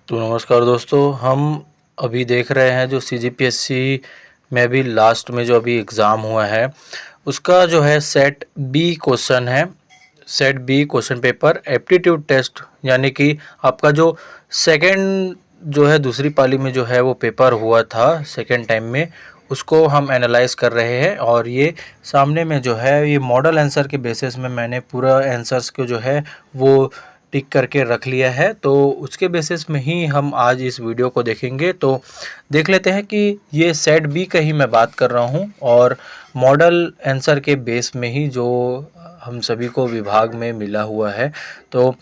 तो नमस्कार दोस्तों, हम अभी देख रहे हैं जो सीजीपीएससी में भी लास्ट में जो अभी एग्ज़ाम हुआ है उसका जो है सेट बी क्वेश्चन है। Set B question paper aptitude test, यानी कि आपका जो सेकंड जो है दूसरी पाली में जो है वो पेपर हुआ था सेकंड टाइम में, उसको हम एनालाइज कर रहे हैं। और ये सामने में जो है ये मॉडल आंसर के बेसिस में मैंने पूरा आंसर्स को जो है वो टिक करके रख लिया है, तो उसके बेसिस में ही हम आज इस वीडियो को देखेंगे। तो देख लेते हैं कि ये सेट बी का ही मैं बात कर रहा हूँ और मॉडल आंसर के बेस में ही जो हम सभी को विभाग में मिला हुआ है, तो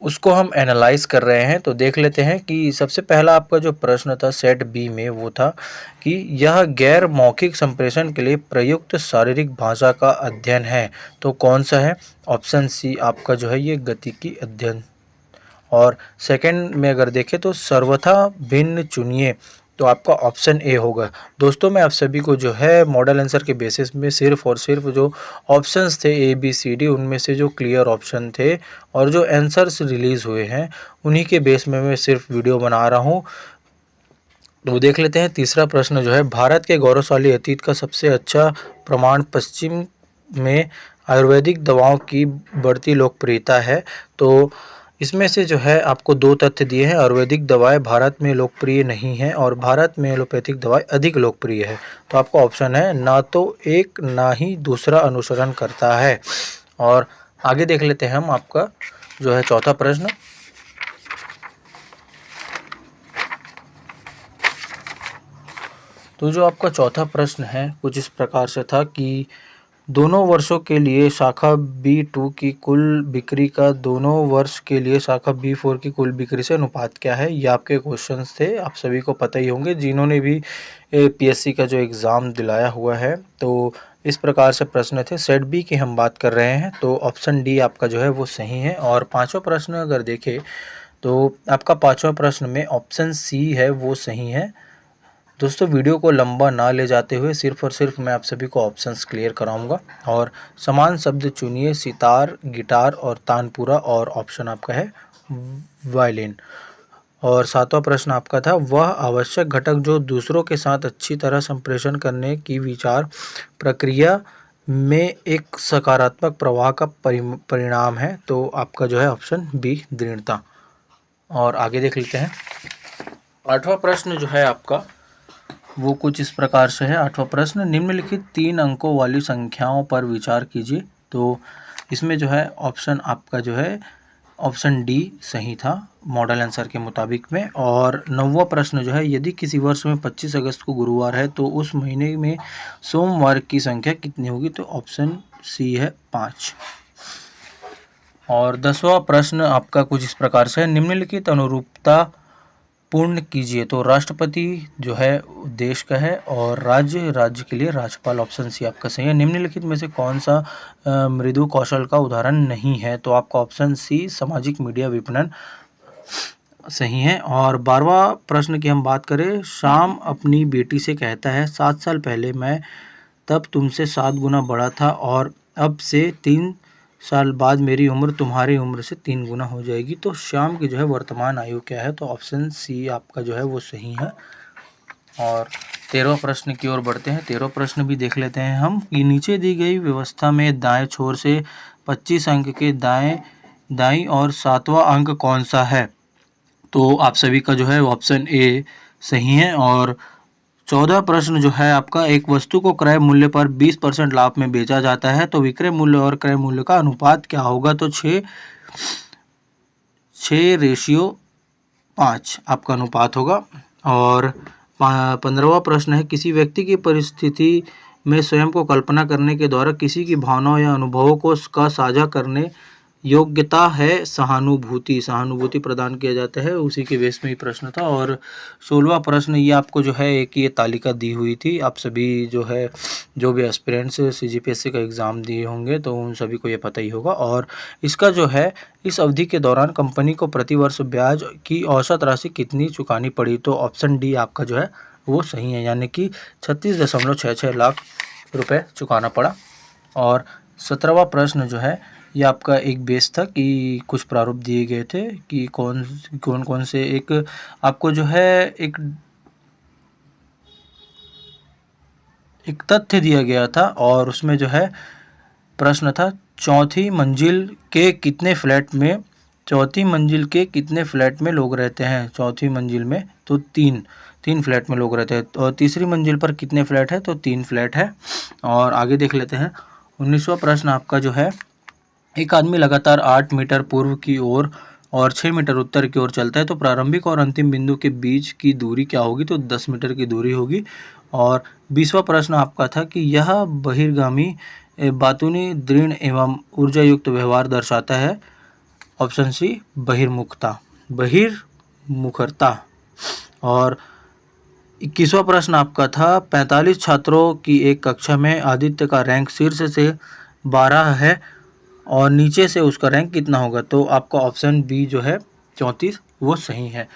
उसको हम एनालाइज कर रहे हैं। तो देख लेते हैं कि सबसे पहला आपका जो प्रश्न था सेट बी में वो था कि यह गैर मौखिक संप्रेषण के लिए प्रयुक्त शारीरिक भाषा का अध्ययन है, तो कौन सा है? ऑप्शन सी आपका जो है ये गतिकी अध्ययन। और सेकंड में अगर देखें तो सर्वथा भिन्न चुनिए, तो आपका ऑप्शन ए होगा। दोस्तों मैं आप सभी को जो है मॉडल आंसर के बेसिस में सिर्फ और सिर्फ जो ऑप्शंस थे ए बी सी डी, उनमें से जो क्लियर ऑप्शन थे और जो आंसर्स रिलीज़ हुए हैं उन्हीं के बेस में मैं सिर्फ वीडियो बना रहा हूँ। तो देख लेते हैं तीसरा प्रश्न जो है, भारत के गौरवशाली अतीत का सबसे अच्छा प्रमाण पश्चिम में आयुर्वेदिक दवाओं की बढ़ती लोकप्रियता है। तो इसमें से जो है आपको दो तथ्य दिए हैं। आयुर्वेदिक दवाएं भारत में लोकप्रिय नहीं हैं और भारत में एलोपैथिक दवाएं अधिक लोकप्रिय है। तो आपका ऑप्शन है ना तो एक ना ही दूसरा अनुसरण करता है। और आगे देख लेते हैं हम आपका जो है चौथा प्रश्न। तो जो आपका चौथा प्रश्न है कुछ इस प्रकार से था कि दोनों वर्षों के लिए शाखा B2 की कुल बिक्री का दोनों वर्ष के लिए शाखा B4 की कुल बिक्री से अनुपात क्या है। ये आपके क्वेश्चंस थे, आप सभी को पता ही होंगे जिन्होंने भी पीएससी का जो एग्ज़ाम दिलाया हुआ है। तो इस प्रकार से प्रश्न थे। सेट बी की हम बात कर रहे हैं, तो ऑप्शन डी आपका जो है वो सही है। और पाँचवा प्रश्न अगर देखें तो आपका पाँचवा प्रश्न में ऑप्शन सी है वो सही है। दोस्तों वीडियो को लंबा ना ले जाते हुए सिर्फ और सिर्फ मैं आप सभी को ऑप्शंस क्लियर कराऊंगा। और समान शब्द चुनिए, सितार, गिटार और तानपुरा, और ऑप्शन आपका है वायलिन। और सातवां प्रश्न आपका था, वह आवश्यक घटक जो दूसरों के साथ अच्छी तरह संप्रेषण करने की विचार प्रक्रिया में एक सकारात्मक प्रवाह का परिणाम है। तो आपका जो है ऑप्शन बी दृढ़ता। और आगे देख लेते हैं आठवां प्रश्न जो है आपका वो कुछ इस प्रकार से है। आठवां प्रश्न, निम्नलिखित 3 अंकों वाली संख्याओं पर विचार कीजिए। तो इसमें जो है ऑप्शन आपका जो है ऑप्शन डी सही था मॉडल आंसर के मुताबिक में। और 9वां प्रश्न जो है, यदि किसी वर्ष में 25 अगस्त को गुरुवार है तो उस महीने में सोमवार की संख्या कितनी होगी। तो ऑप्शन सी है 5। और 10वां प्रश्न आपका कुछ इस प्रकार से है, निम्नलिखित अनुरूपता पूर्ण कीजिए। तो राष्ट्रपति जो है देश का है और राज्य के लिए राज्यपाल, ऑप्शन सी आपका सही है। निम्नलिखित में से कौन सा मृदु कौशल का उदाहरण नहीं है। तो आपका ऑप्शन सी सामाजिक मीडिया विपणन सही है। और 12वां प्रश्न की हम बात करें, शाम अपनी बेटी से कहता है 7 साल पहले मैं तब तुमसे 7 गुना बड़ा था और अब से 3 साल बाद मेरी उम्र तुम्हारी उम्र से 3 गुना हो जाएगी। तो श्याम की जो है वर्तमान आयु क्या है। तो ऑप्शन सी आपका जो है वो सही है। और 13वां प्रश्न की ओर बढ़ते हैं। 13वां प्रश्न भी देख लेते हैं हम कि नीचे दी गई व्यवस्था में दाएं छोर से 25 अंक के दाईं और 7वां अंक कौन सा है। तो आप सभी का जो है ऑप्शन ए सही है। और 14 प्रश्न जो है आपका, एक वस्तु को क्रय मूल्य पर 20% लाभ में बेचा जाता है तो विक्रय मूल्य और क्रय मूल्य का अनुपात क्या होगा। तो 6:5 आपका अनुपात होगा। और 15वां प्रश्न है, किसी व्यक्ति की परिस्थिति में स्वयं को कल्पना करने के द्वारा किसी की भावनाओं या अनुभवों को का साझा करने योग्यता है सहानुभूति प्रदान किया जाता है, उसी के बेस में ही प्रश्न था। और 16वां प्रश्न ये आपको जो है एक ये तालिका दी हुई थी, आप सभी जो है जो भी एस्पिरेंट्स सीजीपीएससी का एग्ज़ाम दिए होंगे तो उन सभी को ये पता ही होगा। और इसका जो है इस अवधि के दौरान कंपनी को प्रतिवर्ष ब्याज की औसत राशि कितनी चुकानी पड़ी। तो ऑप्शन डी आपका जो है वो सही है, यानी कि 36.66 लाख रुपए चुकाना पड़ा। और 17वां प्रश्न जो है ये आपका एक बेस था कि कुछ प्रारूप दिए गए थे कि कौन कौन कौन से एक आपको जो है एक तथ्य दिया गया था और उसमें जो है प्रश्न था चौथी मंजिल के कितने फ्लैट में चौथी मंजिल के कितने फ्लैट में लोग रहते हैं। चौथी मंजिल में तो तीन फ्लैट में लोग रहते हैं और तीसरी मंजिल पर कितने फ्लैट है तो 3 फ्लैट है। और आगे देख लेते हैं 19वां प्रश्न आपका जो है एक आदमी लगातार 8 मीटर पूर्व की ओर और 6 मीटर उत्तर की ओर चलता है तो प्रारंभिक और अंतिम बिंदु के बीच की दूरी क्या होगी तो 10 मीटर की दूरी होगी। और 20वां प्रश्न आपका था कि यह बहिर्गामी बातूनी दृढ़ एवं ऊर्जा युक्त व्यवहार दर्शाता है। ऑप्शन सी बहिर्मुखता। और 21वां प्रश्न आपका था 45 छात्रों की एक कक्षा में आदित्य का रैंक शीर्ष से 12 है और नीचे से उसका रैंक कितना होगा तो आपका ऑप्शन बी जो है 34 वो सही है।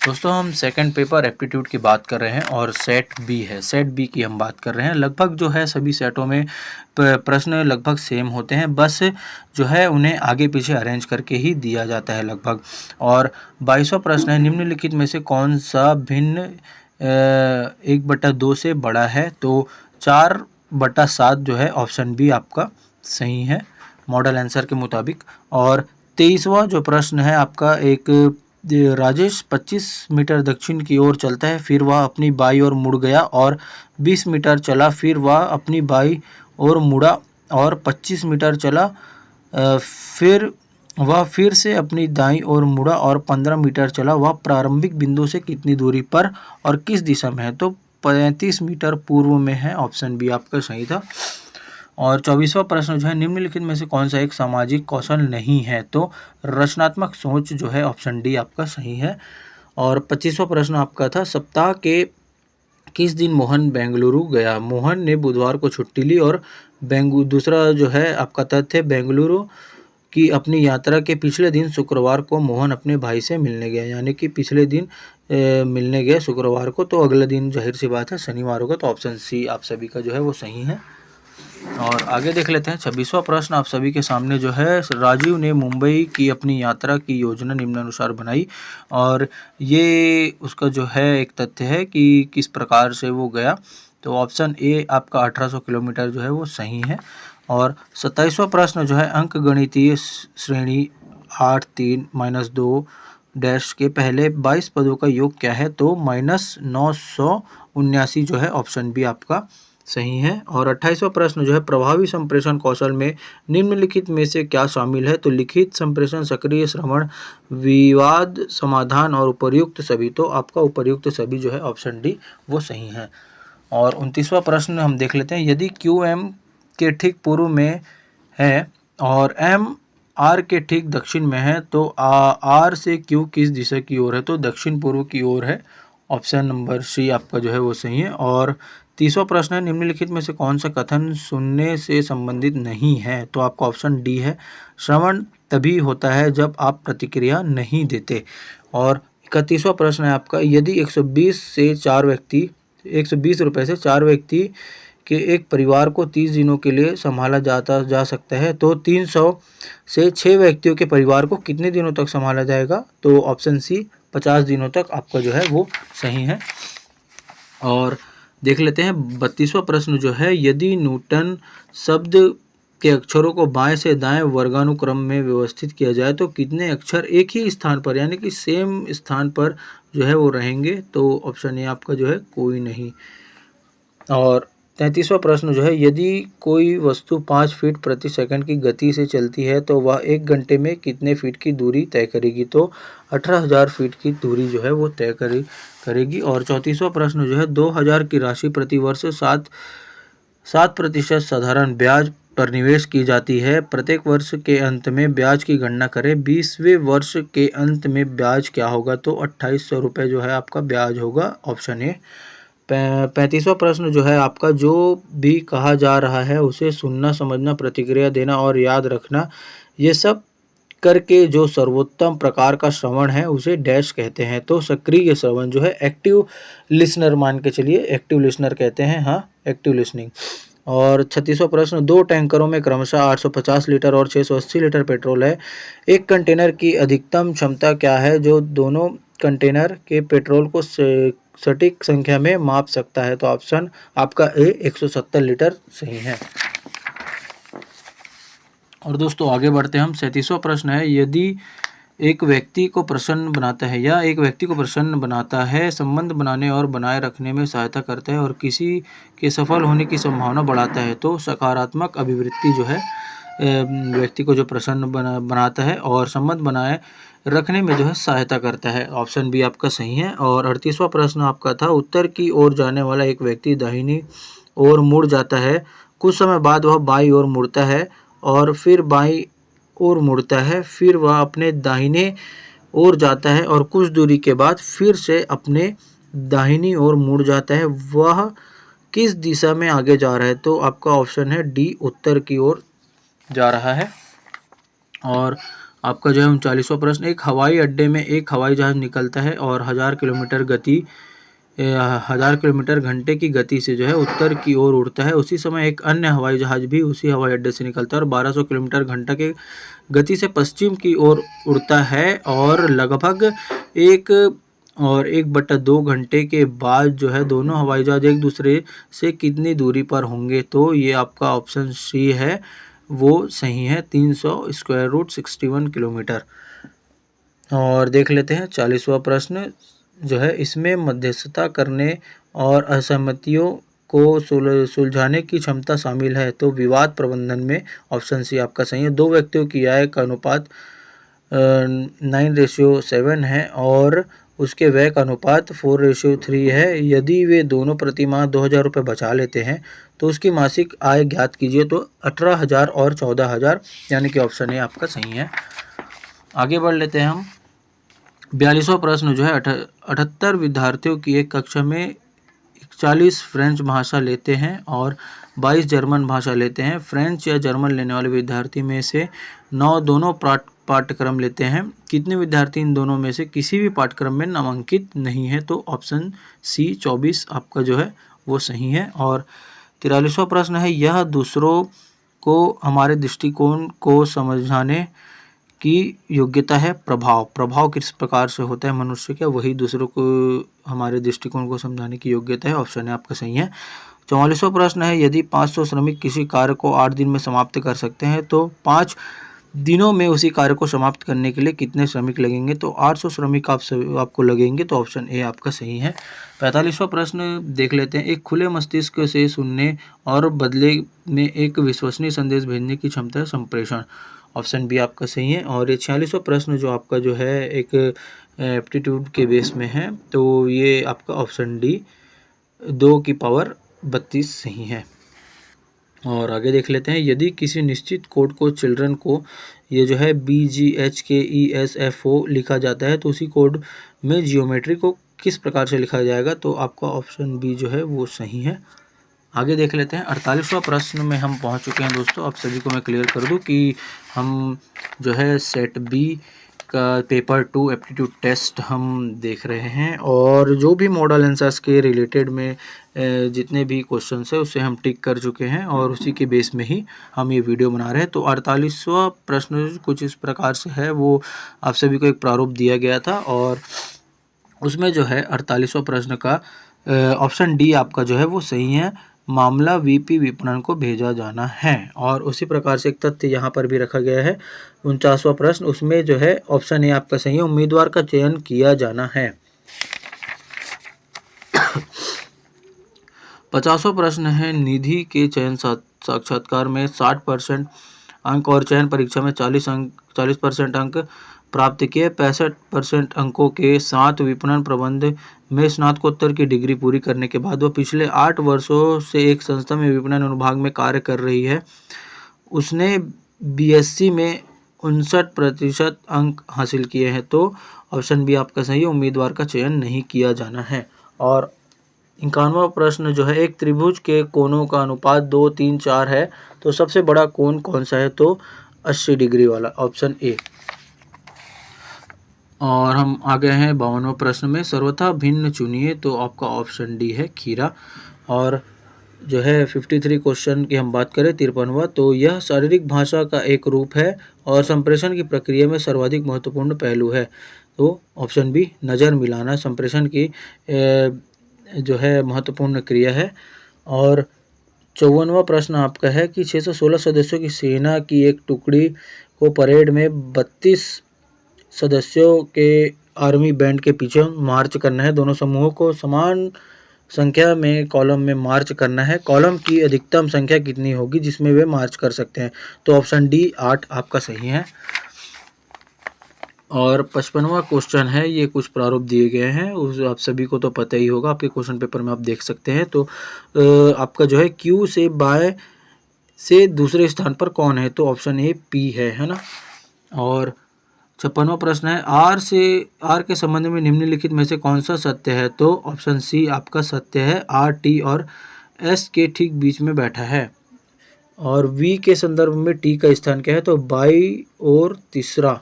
दोस्तों हम सेकंड पेपर एप्टीट्यूड की बात कर रहे हैं और सेट बी है, सेट बी की हम बात कर रहे हैं। लगभग जो है सभी सेटों में प्रश्न लगभग सेम होते हैं, बस जो है उन्हें आगे पीछे अरेंज करके ही दिया जाता है लगभग। और 22वां प्रश्न है निम्नलिखित में से कौन सा भिन्न 1/2 से बड़ा है तो 4/7 जो है ऑप्शन बी आपका सही है मॉडल आंसर के मुताबिक। और 23वां जो प्रश्न है आपका एक राजेश 25 मीटर दक्षिण की ओर चलता है फिर वह अपनी बाई ओर मुड़ गया और 20 मीटर चला फिर वह अपनी बाई ओर मुड़ा और 25 मीटर चला फिर वह फिर से अपनी दाईं ओर मुड़ा और 15 मीटर चला। वह प्रारंभिक बिंदु से कितनी दूरी पर और किस दिशा में है तो 35 मीटर पूर्व में है। ऑप्शन बी आपका सही था। और 24वां प्रश्न जो है निम्नलिखित में से कौन सा एक सामाजिक कौशल नहीं है तो रचनात्मक सोच जो है ऑप्शन डी आपका सही है। और 25वां प्रश्न आपका था सप्ताह के किस दिन मोहन बेंगलुरु गया। मोहन ने बुधवार को छुट्टी ली और दूसरा जो है आपका तथ्य बेंगलुरु की अपनी यात्रा के पिछले दिन शुक्रवार को मोहन अपने भाई से मिलने गया, यानी कि पिछले दिन मिलने गए शुक्रवार को तो अगले दिन जाहिर सी बात है शनिवार होगा तो ऑप्शन सी आप सभी का जो है वो सही है। और आगे देख लेते हैं 26वां प्रश्न आप सभी के सामने जो है राजीव ने मुंबई की अपनी यात्रा की योजना निम्नानुसार बनाई और ये उसका जो है एक तथ्य है कि किस प्रकार से वो गया तो ऑप्शन ए आपका 1800 किलोमीटर जो है वो सही है। और 27वां प्रश्न जो है अंक गणितीय श्रेणी 8(3-2) डैश के पहले 22 पदों का योग क्या है तो -979 जो है ऑप्शन बी आपका सही है। और 28वां प्रश्न जो है प्रभावी संप्रेषण कौशल में निम्नलिखित में से क्या शामिल है तो लिखित संप्रेषण, सक्रिय श्रवण, विवाद समाधान और उपर्युक्त सभी तो आपका उपर्युक्त सभी जो है ऑप्शन डी वो सही है। और 29वां प्रश्न हम देख लेते हैं यदि क्यू एम के ठीक पूर्व में है और एम आर के ठीक दक्षिण में है तो आर से क्यू किस दिशा की ओर है तो दक्षिण पूर्व की ओर है। ऑप्शन नंबर सी आपका जो है वो सही है। और 30वां प्रश्न है निम्नलिखित में से कौन सा कथन सुनने से संबंधित नहीं है तो आपका ऑप्शन डी है श्रवण तभी होता है जब आप प्रतिक्रिया नहीं देते। और 31वां प्रश्न है आपका यदि 120 रुपये से 4 व्यक्ति के एक परिवार को 30 दिनों के लिए संभाला जा सकता है तो 300 से 6 व्यक्तियों के परिवार को कितने दिनों तक संभाला जाएगा तो ऑप्शन सी 50 दिनों तक आपका जो है वो सही है। और देख लेते हैं 32वां प्रश्न जो है यदि न्यूटन शब्द के अक्षरों को बाएं से दाएं वर्गानुक्रम में व्यवस्थित किया जाए तो कितने अक्षर एक ही स्थान पर यानी कि सेम स्थान पर जो है वो रहेंगे तो ऑप्शन ए आपका जो है कोई नहीं। और 33वां प्रश्न जो है यदि कोई वस्तु 5 फीट प्रति सेकंड की गति से चलती है तो वह 1 घंटे में कितने फीट की दूरी तय करेगी तो 18,000 फीट की दूरी जो है वो तय करेगी। और 34वां प्रश्न जो है 2,000 की राशि प्रति वर्ष 7% साधारण ब्याज पर निवेश की जाती है। प्रत्येक वर्ष के अंत में ब्याज की गणना करें। 20वें वर्ष के अंत में ब्याज क्या होगा तो 2,800 रुपये जो है आपका ब्याज होगा। Option A. 35वां प्रश्न जो है आपका जो भी कहा जा रहा है उसे सुनना, समझना, प्रतिक्रिया देना और याद रखना ये सब करके जो सर्वोत्तम प्रकार का श्रवण है उसे डैश कहते हैं तो सक्रिय श्रवण जो है एक्टिव लिसनर मान के चलिए एक्टिव लिसनर कहते हैं। हाँ, एक्टिव लिसनिंग। और 36वां प्रश्न, 2 टैंकरों में क्रमशः 850 लीटर और 680 लीटर पेट्रोल है। एक कंटेनर की अधिकतम क्षमता क्या है जो दोनों कंटेनर के पेट्रोल को सटीक संख्या में माप सकता है? तो ऑप्शन आपका ए 170 लीटर सही है। और दोस्तों आगे बढ़ते हैं हम। 37वां प्रश्न है, यदि एक व्यक्ति को प्रसन्न बनाता है, संबंध बनाने और बनाए रखने में सहायता करता है और किसी के सफल होने की संभावना बढ़ाता है, तो सकारात्मक अभिवृत्ति जो है व्यक्ति को जो प्रसन्न बनाता है और संबंध बनाए रखने में जो है सहायता करता है। ऑप्शन बी आपका सही है। और 38वां प्रश्न आपका था, उत्तर की ओर जाने वाला एक व्यक्ति दाहिनी ओर मुड़ जाता है, कुछ समय बाद वह बाईं ओर मुड़ता है और फिर बाईं ओर मुड़ता है, फिर वह अपने दाहिने ओर जाता है और कुछ दूरी के बाद फिर से अपने दाहिनी ओर मुड़ जाता है, वह किस दिशा में आगे जा रहा है? तो आपका ऑप्शन है डी, उत्तर की ओर जा रहा है। और आपका जो है 39वां प्रश्न, एक हवाई अड्डे में एक हवाई जहाज निकलता है और 1000 किलोमीटर घंटे की गति से जो है उत्तर की ओर उड़ता है। उसी समय एक अन्य हवाई जहाज भी उसी हवाई अड्डे से निकलता है और 1200 किलोमीटर घंटा के गति से पश्चिम की ओर उड़ता है और लगभग 1/2 घंटे के बाद जो है दोनों हवाई जहाज एक दूसरे से कितनी दूरी पर होंगे? तो ये आपका ऑप्शन सी है, वो सही है, 300√61 किलोमीटर। और देख लेते हैं 40वां प्रश्न जो है, इसमें मध्यस्थता करने और असहमतियों को सुलझाने की क्षमता शामिल है, तो विवाद प्रबंधन में ऑप्शन सी आपका सही है। 2 व्यक्तियों की आय का अनुपात 9:7 है और उसके व्यय का अनुपात 4:3 है। यदि वे दोनों प्रति माह 2000 रुपये बचा लेते हैं तो उसकी मासिक आय ज्ञात कीजिए। तो 18,000 और 14,000, यानी कि ऑप्शन ए आपका सही है। आगे बढ़ लेते हैं हम। 42वां प्रश्न जो है, 78 विद्यार्थियों की एक कक्षा में 41 फ्रेंच भाषा लेते हैं और 22 जर्मन भाषा लेते हैं। फ्रेंच या जर्मन लेने वाले विद्यार्थी में से 9 दोनों पाठ्यक्रम लेते हैं। कितने विद्यार्थी इन दोनों में से किसी भी पाठ्यक्रम में नामांकित नहीं है? तो ऑप्शन सी 24 आपका जो है वो सही है। और 43वां प्रश्न है, यह दूसरों को हमारे दृष्टिकोण को समझाने की योग्यता है। प्रभाव किस प्रकार से होता है मनुष्य का, वही दूसरों को हमारे दृष्टिकोण को समझाने की योग्यता है। ऑप्शन है आपका सही है। 44वां प्रश्न है, यदि 500 श्रमिक किसी कार्य को 8 दिन में समाप्त कर सकते हैं तो 5 दिनों में उसी कार्य को समाप्त करने के लिए कितने श्रमिक लगेंगे? तो 800 श्रमिक आपको लगेंगे। तो ऑप्शन ए आपका सही है। 45वां प्रश्न देख लेते हैं, एक खुले मस्तिष्क से सुनने और बदले में एक विश्वसनीय संदेश भेजने की क्षमता है संप्रेषण। ऑप्शन बी आपका सही है। और ये 46वां प्रश्न जो आपका जो है एक एप्टीट्यूड के बेस में है, तो ये आपका ऑप्शन डी 2 की पावर 32 सही है। और आगे देख लेते हैं, यदि किसी निश्चित कोड को चिल्ड्रन को ये जो है BGHKESFO लिखा जाता है तो उसी कोड में जियोमेट्री को किस प्रकार से लिखा जाएगा? तो आपका ऑप्शन बी जो है वो सही है। आगे देख लेते हैं। 48वां प्रश्न में हम पहुंच चुके हैं दोस्तों। आप सभी को मैं क्लियर कर दूं कि हम जो है सेट बी का पेपर 2 एप्टीट्यूड टेस्ट हम देख रहे हैं और जो भी मॉडल आंसर्स के रिलेटेड में जितने भी क्वेश्चंस है उसे हम टिक कर चुके हैं और उसी के बेस में ही हम ये वीडियो बना रहे हैं। तो 48वां प्रश्न कुछ इस प्रकार से है, वो आप सभी को एक प्रारूप दिया गया था और उसमें जो है 48वां प्रश्न का ऑप्शन डी आपका जो है वो सही है, मामला वीपी विपणन को भेजा जाना है। और उसी प्रकार से एक तथ्य यहाँ पर भी रखा गया है। 49वां प्रश्न, उसमें जो है ऑप्शन ए आपका सही है, उम्मीदवार का चयन किया जाना है। 50वां प्रश्न है, निधि के चयन साक्षात्कार में 60% अंक और चयन परीक्षा में 40% अंक प्राप्त किए। 65% अंकों के साथ विपणन प्रबंध में स्नातकोत्तर की डिग्री पूरी करने के बाद वह पिछले 8 वर्षों से एक संस्था में विपणन अनुभाग में कार्य कर रही है। उसने बीएससी में 59% अंक हासिल किए हैं। तो ऑप्शन बी आपका सही है, उम्मीदवार का चयन नहीं किया जाना है। और 51वां प्रश्न जो है, एक त्रिभुज के कोणों का अनुपात 2, 3, 4 है तो सबसे बड़ा कोण कौन सा है? तो 80 डिग्री वाला, ऑप्शन ए। और हम आ गए हैं 52वें प्रश्न में, सर्वथा भिन्न चुनिए। तो आपका ऑप्शन डी है, खीरा। और जो है 53 क्वेश्चन की हम बात करें 53वां, तो यह शारीरिक भाषा का एक रूप है और संप्रेषण की प्रक्रिया में सर्वाधिक महत्वपूर्ण पहलू है। तो ऑप्शन बी नज़र मिलाना संप्रेषण की जो है महत्वपूर्ण क्रिया है। और 54वां प्रश्न आपका है कि 616 सदस्यों की सेना की एक टुकड़ी को परेड में 32 सदस्यों के आर्मी बैंड के पीछे मार्च करना है। दोनों समूहों को समान संख्या में कॉलम में मार्च करना है। कॉलम की अधिकतम संख्या कितनी होगी जिसमें वे मार्च कर सकते हैं? तो ऑप्शन डी 8 आपका सही है। और 55वां क्वेश्चन है, ये कुछ प्रारूप दिए गए हैं, उस आप सभी को तो पता ही होगा, आपके क्वेश्चन पेपर में आप देख सकते हैं। तो आपका जो है क्यू से बाय से दूसरे स्थान पर कौन है? तो ऑप्शन ए पी है ना। और 56वां प्रश्न है, आर के संबंध में निम्नलिखित में से कौन सा सत्य है? तो ऑप्शन सी आपका सत्य है, आर टी और एस के ठीक बीच में बैठा है। और वी के संदर्भ में टी का स्थान क्या है? तो बाई और तीसरा।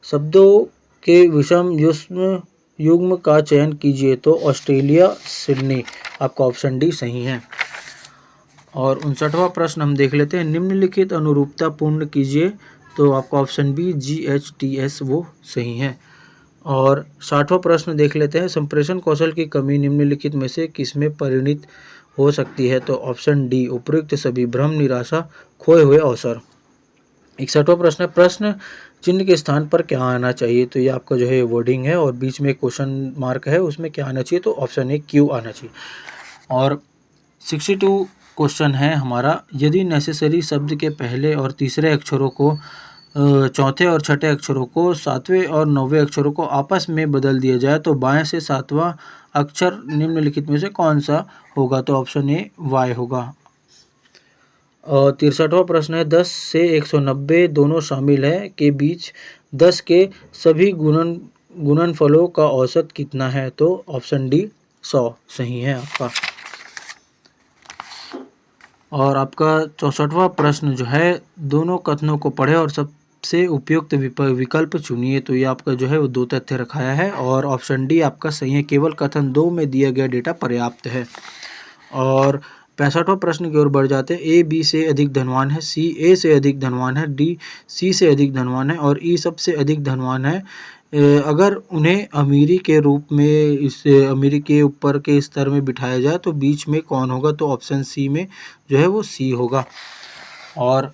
शब्दों के विषम युग्म का चयन कीजिए। तो ऑस्ट्रेलिया सिडनी आपका ऑप्शन डी सही है। और 59वां प्रश्न हम देख लेते हैं, निम्नलिखित अनुरूपता पूर्ण कीजिए। तो आपका ऑप्शन बी GHTS वो सही है। और 60वां प्रश्न देख लेते हैं, संप्रेषण कौशल की कमी निम्नलिखित में से किसमें परिणित हो सकती है? तो ऑप्शन डी उपयुक्त सभी, भ्रम, निराशा, खोए हुए अवसर। 61वां प्रश्न है, प्रश्न चिन्ह के स्थान पर क्या आना चाहिए? तो ये आपका जो है वर्डिंग है और बीच में क्वेश्चन मार्क है, उसमें क्या आना चाहिए? तो ऑप्शन ए क्यू आना चाहिए। और 62 क्वेश्चन है हमारा, यदि नेसेसरी शब्द के पहले और तीसरे अक्षरों को चौथे और छठे अक्षरों को सातवें और नौवें अक्षरों को आपस में बदल दिया जाए तो बाएं से सातवां अक्षर निम्नलिखित में से कौन सा होगा? तो ऑप्शन ए वाई होगा। और 63वां प्रश्न है, 10 से 190 दोनों शामिल है के बीच 10 के सभी गुणनफलों का औसत कितना है? तो ऑप्शन डी 100 सही है आपका। और आपका 64वां प्रश्न जो है, दोनों कथनों को पढ़े और सबसे उपयुक्त विकल्प चुनिए। तो ये आपका जो है वो 2 तथ्य रखाया है और ऑप्शन डी आपका सही है, केवल कथन 2 में दिया गया डेटा पर्याप्त है। और 65वां प्रश्न की ओर बढ़ जाते हैं, ए बी से अधिक धनवान है, सी ए से अधिक धनवान है, डी सी से अधिक धनवान है और ई सबसे अधिक धनवान है। अगर उन्हें अमीरी के रूप में इस अमीरी के ऊपर के स्तर में बिठाया जाए तो बीच में कौन होगा? तो ऑप्शन सी में जो है वो सी होगा। और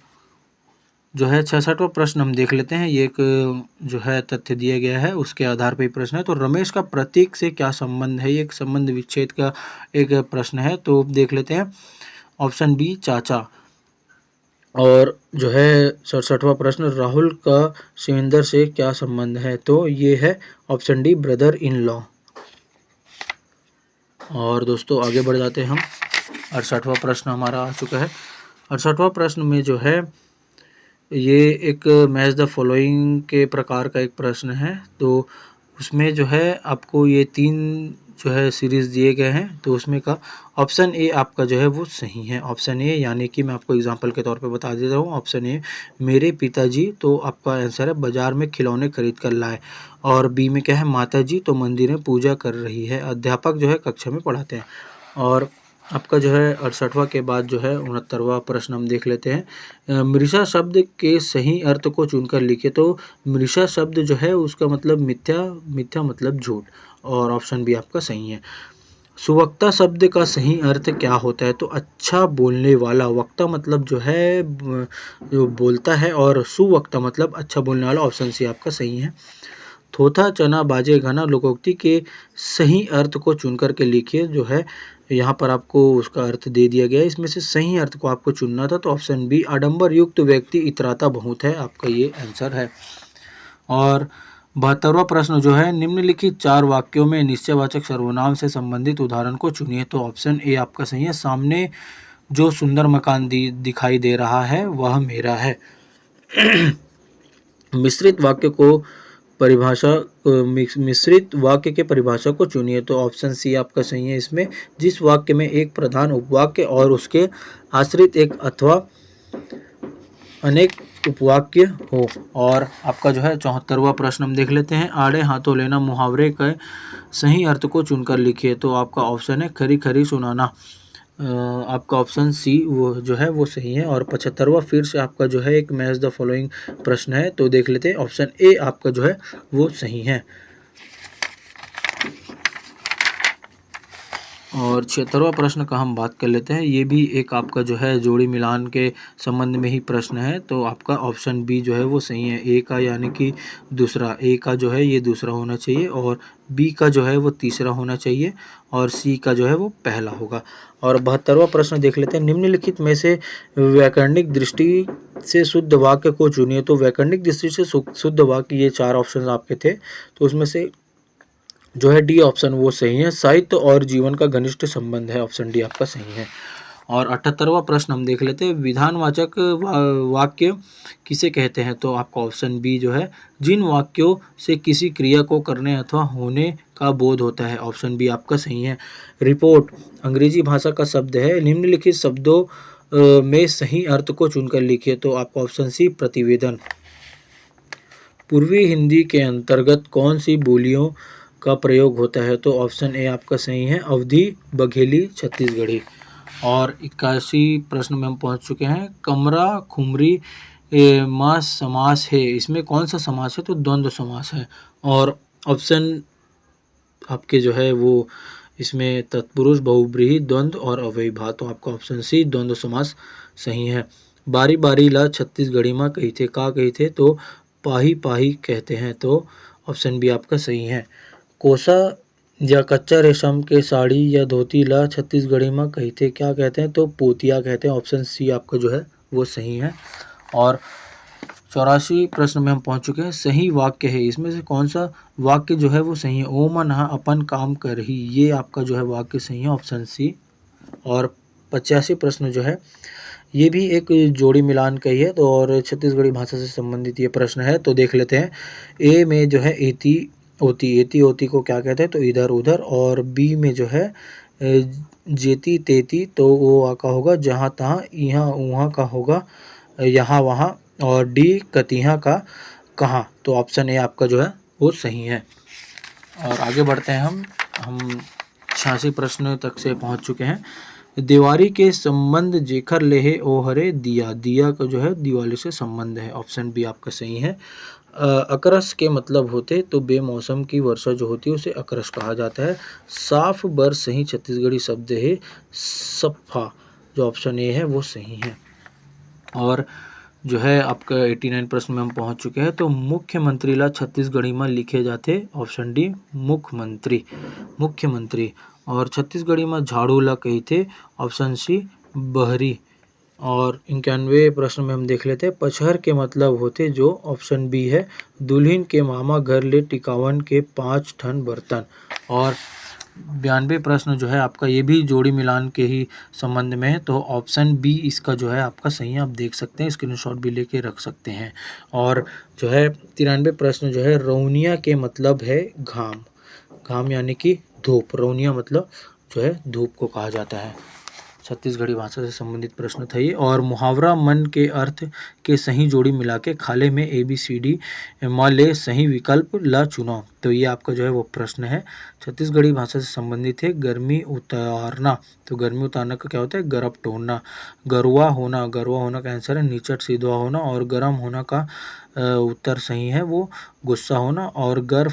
जो है 66वां प्रश्न हम देख लेते हैं, ये एक जो है तथ्य दिया गया है उसके आधार पर प्रश्न है। तो रमेश का प्रतीक से क्या संबंध है? ये एक संबंध विच्छेद का एक प्रश्न है, तो देख लेते हैं। ऑप्शन बी चाचा। और जो है 67वां प्रश्न, राहुल का शिवेंद्र से क्या संबंध है? तो ये है option D brother in law. और दोस्तों आगे बढ़ जाते हैं हम, 68वां प्रश्न हमारा आ चुका है। 68वां प्रश्न में जो है ये एक मैच द फॉलोइंग के प्रकार का एक प्रश्न है। तो उसमें जो है आपको ये 3 जो है सीरीज़ दिए गए हैं, तो उसमें का ऑप्शन ए आपका जो है वो सही है। ऑप्शन ए यानी कि मैं आपको एग्जांपल के तौर पे बता देता हूँ। ऑप्शन ए मेरे पिताजी, तो आपका आंसर है बाज़ार में खिलौने खरीद कर लाए। और बी में क्या है, माताजी तो मंदिर में पूजा कर रही है। अध्यापक जो है कक्षा में पढ़ाते हैं। और आपका जो है 68वां के बाद जो है 69वां प्रश्न हम देख लेते हैं। मृषा शब्द के सही अर्थ को चुनकर लिखे। तो मृषा शब्द जो है उसका मतलब मिथ्या, मिथ्या मतलब झूठ, और ऑप्शन बी आपका सही है। सुवक्ता शब्द का सही अर्थ क्या होता है? तो अच्छा बोलने वाला। वक्ता मतलब जो है जो बोलता है, और सुवक्ता मतलब अच्छा बोलने वाला। ऑप्शन सी आपका सही है। थोथा चना बाजे घना लोकोक्ति के सही अर्थ को चुनकर के लिखिए। जो है यहाँ पर आपको उसका अर्थ दे दिया गया है, इसमें से सही अर्थ को आपको चुनना था। तो ऑप्शन बी आडंबर युक्त व्यक्ति इतराता बहुत है, आपका ये आंसर है। और 72वां प्रश्न जो है, निम्नलिखित 4 वाक्यों में निश्चयवाचक सर्वनाम से संबंधित उदाहरण को चुनिए। तो ऑप्शन ए आपका सही है, सामने जो सुंदर मकान दिखाई दे रहा है वह मेरा है। मिश्रित वाक्य को मिश्रित वाक्य के परिभाषा को चुनिए। तो ऑप्शन सी आपका सही है, इसमें जिस वाक्य में एक प्रधान उपवाक्य और उसके आश्रित एक अथवा अनेक उपवाक्य हो। और आपका जो है 74वां प्रश्न हम देख लेते हैं, आड़े हाथों लेना मुहावरे के सही अर्थ को चुनकर लिखिए। तो आपका ऑप्शन है खरी खरी सुनाना। आपका ऑप्शन सी वो जो है वो सही है। और 75वां फिर से आपका जो है एक मैच द फॉलोइंग प्रश्न है, तो देख लेते हैं। ऑप्शन ए आपका जो है वो सही है। और 76वां प्रश्न का हम बात कर लेते हैं। ये भी एक आपका जो है जोड़ी मिलान के संबंध में ही प्रश्न है, तो आपका ऑप्शन बी जो है वो सही है। ए का यानी कि दूसरा, ए का जो है ये दूसरा होना चाहिए, और बी का जो है वो तीसरा होना चाहिए, और सी का जो है वो पहला होगा। और 72वां प्रश्न देख लेते हैं। निम्नलिखित में से व्याकरणिक दृष्टि से शुद्ध वाक्य को चुनिए। तो व्याकरणिक दृष्टि से शुद्ध वाक्य, ये 4 ऑप्शन आपके थे, तो उसमें से जो है डी ऑप्शन वो सही है। साहित्य और जीवन का घनिष्ठ संबंध है, ऑप्शन डी आपका सही है। और 78वां प्रश्न हम देख लेते हैं। विधानवाचक वाक्य किसे कहते हैं? तो आपका ऑप्शन बी जो है, जिन वाक्यों से किसी क्रिया को करने अथवा होने का बोध होता है, ऑप्शन बी आपका सही है। रिपोर्ट अंग्रेजी भाषा का शब्द है, निम्नलिखित शब्दों में सही अर्थ को चुनकर लिखिए। तो आपका ऑप्शन सी प्रतिवेदन। पूर्वी हिंदी के अंतर्गत कौन सी बोलियों का प्रयोग होता है? तो ऑप्शन ए आपका सही है, अवधी, बघेली, छत्तीसगढ़ी। और 81 प्रश्न में हम पहुंच चुके हैं। कमरा खुमरी मां समास है, इसमें कौन सा समास है? तो द्वंद्व समास है। और ऑप्शन आपके जो है वो इसमें तत्पुरुष, बहुब्रीहि, द्वंद्व और अव्ययीभाव, तो आपका ऑप्शन सी द्वंद्व समास सही है। बारी बारी ला छत्तीसगढ़ी में कही थे, का कही थे? तो पाही पाही कहते हैं, तो ऑप्शन बी आपका सही है। कोसा या कच्चा रेशम के साड़ी या धोती ला छत्तीसगढ़ी में कही थे, क्या कहते हैं? तो पोतिया कहते हैं, ऑप्शन सी आपका जो है वो सही है। और 84 प्रश्न में हम पहुंच चुके हैं। सही वाक्य है, इसमें से कौन सा वाक्य जो है वो सही है? ओ मन हा अपन काम कर ही, ये आपका जो है वाक्य सही है, ऑप्शन सी। और 85 प्रश्न जो है ये भी एक जोड़ी मिलान का ही है, तो और छत्तीसगढ़ी भाषा से संबंधित ये प्रश्न है, तो देख लेते हैं। ए में जो है एती ओती, एती ओती को क्या कहते हैं? तो इधर उधर। और बी में जो है जेती तेती, तो वो का होगा जहाँ तहाँ, यहाँ वहाँ का होगा यहाँ वहाँ। और डी कतिहाँ का कहाँ, तो ऑप्शन ए आपका जो है वो सही है। और आगे बढ़ते हैं हम 86 प्रश्न तक से पहुंच चुके हैं। दिवाली के संबंध जेखर लेहे ओहरे दिया, दिया का जो है दिवाली से संबंध है, ऑप्शन बी आपका सही है। अकरस के मतलब होते, तो बेमौसम की वर्षा जो होती है उसे अकरस कहा जाता है। साफ बर सही छत्तीसगढ़ी शब्द है सफ़ा, जो ऑप्शन ए है वो सही है। और जो है आपका 89 प्रश्न में हम पहुंच चुके हैं। तो मुख्यमंत्री ला छत्तीसगढ़ी में लिखे जाते, ऑप्शन डी मुख्यमंत्री, मुख्यमंत्री। और छत्तीसगढ़ी में झाड़ू ला कही थे, ऑप्शन सी बहरी। और 91 प्रश्न में हम देख लेते हैं। पचहर के मतलब होते, जो ऑप्शन बी है दुल्हन के मामा घर ले टिकावन के 5 ठन बर्तन। और 92 प्रश्न जो है आपका ये भी जोड़ी मिलान के ही संबंध में है, तो ऑप्शन बी इसका जो है आपका सही है, आप देख सकते हैं, स्क्रीनशॉट भी लेके रख सकते हैं। और जो है 93 प्रश्न जो है रौनिया के मतलब है घाम, घाम यानी कि धूप, रौनिया मतलब जो है धूप को कहा जाता है। छत्तीसगढ़ी भाषा से संबंधित प्रश्न था ये। और मुहावरा मन के अर्थ के सही जोड़ी मिला के खाले में ABCD म ले सही विकल्प ला चुनाव, तो ये आपका जो है वो प्रश्न है, छत्तीसगढ़ी भाषा से संबंधित है। गर्मी उतारना, तो गर्मी उतारना का क्या होता है? गरब टोरना। गरुआ होना, गरुआ होना का आंसर है निचट सीधवा होना। और गर्म होना का उत्तर सही है वो गुस्सा होना। और गर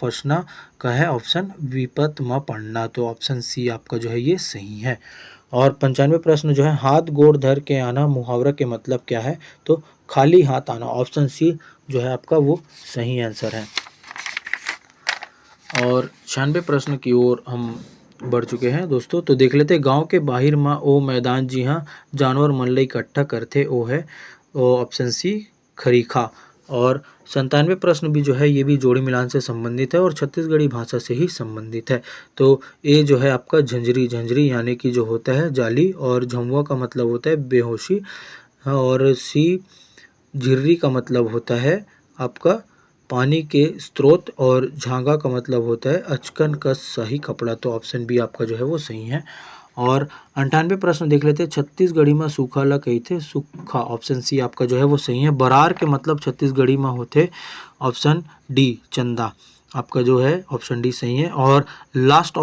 फंसना का है ऑप्शन विपत में पड़ना, तो ऑप्शन सी आपका जो है ये सही है। और 95 प्रश्न जो है हाथ गोड़ धर के आना मुहावरा के मतलब क्या है? तो खाली हाथ आना, ऑप्शन सी जो है आपका वो सही आंसर है। और 96 प्रश्न की ओर हम बढ़ चुके हैं दोस्तों, तो देख लेते हैं। गांव के बाहिर माँ ओ मैदान जी हाँ जानवर मन ला इकट्ठा करते, ओ है ऑप्शन सी खरीखा। और 97 प्रश्न भी जो है ये भी जोड़ी मिलान से संबंधित है और छत्तीसगढ़ी भाषा से ही संबंधित है। तो ए जो है आपका झंझरी, झंझरी यानी कि जो होता है जाली। और झमुआ का मतलब होता है बेहोशी। और सी झिर्री का मतलब होता है आपका पानी के स्रोत। और झांगा का मतलब होता है अचकन का सही कपड़ा, तो ऑप्शन बी आपका जो है वो सही है। और 98 प्रश्न देख लेते हैं। छत्तीसगढ़ी में सूखा ला कही थे, सूखा, ऑप्शन सी आपका जो है वो सही है। बरार के मतलब छत्तीसगढ़ी में होते, ऑप्शन डी चंदा। आपका जो है ऑप्शन डी सही है। और लास्ट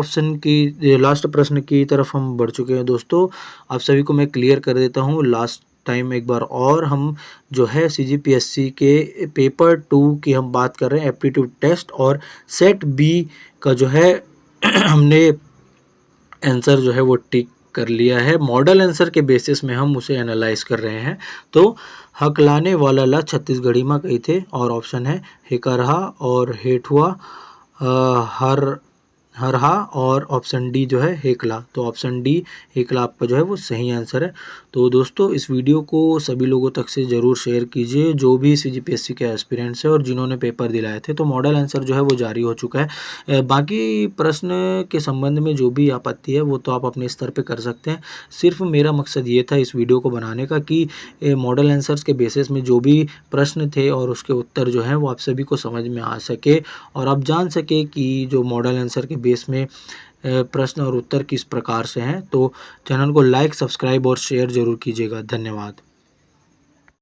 प्रश्न की तरफ हम बढ़ चुके हैं दोस्तों। आप सभी को मैं क्लियर कर देता हूँ लास्ट टाइम एक बार और। हम जो है CGPSC के पेपर 2 की हम बात कर रहे हैं, एप्टीट्यूड टेस्ट और सेट बी का जो है हमने आंसर जो है वो टिक कर लिया है। मॉडल आंसर के बेसिस में हम उसे एनालाइज कर रहे हैं। तो हकलाने वाला ला छत्तीसगढ़ी में कही थे, और ऑप्शन है हिकरहा और हेठुआ हरहा, और ऑप्शन डी जो है हेकला। तो ऑप्शन डी हेकला आपका जो है वो सही आंसर है। तो दोस्तों इस वीडियो को सभी लोगों तक से ज़रूर शेयर कीजिए जो भी CGPSC के एस्पिरेंट्स हैं और जिन्होंने पेपर दिलाए थे। तो मॉडल आंसर जो है वो जारी हो चुका है। बाकी प्रश्न के संबंध में जो भी आपत्ति है वो तो आप अपने स्तर पे कर सकते हैं। सिर्फ मेरा मकसद ये था इस वीडियो को बनाने का कि मॉडल आंसर्स के बेसिस में जो भी प्रश्न थे और उसके उत्तर जो हैं वो आप सभी को समझ में आ सके, और आप जान सके कि जो मॉडल आंसर के बेस में प्रश्न और उत्तर किस प्रकार से हैं। तो चैनल को लाइक, सब्सक्राइब और शेयर ज़रूर कीजिएगा। धन्यवाद।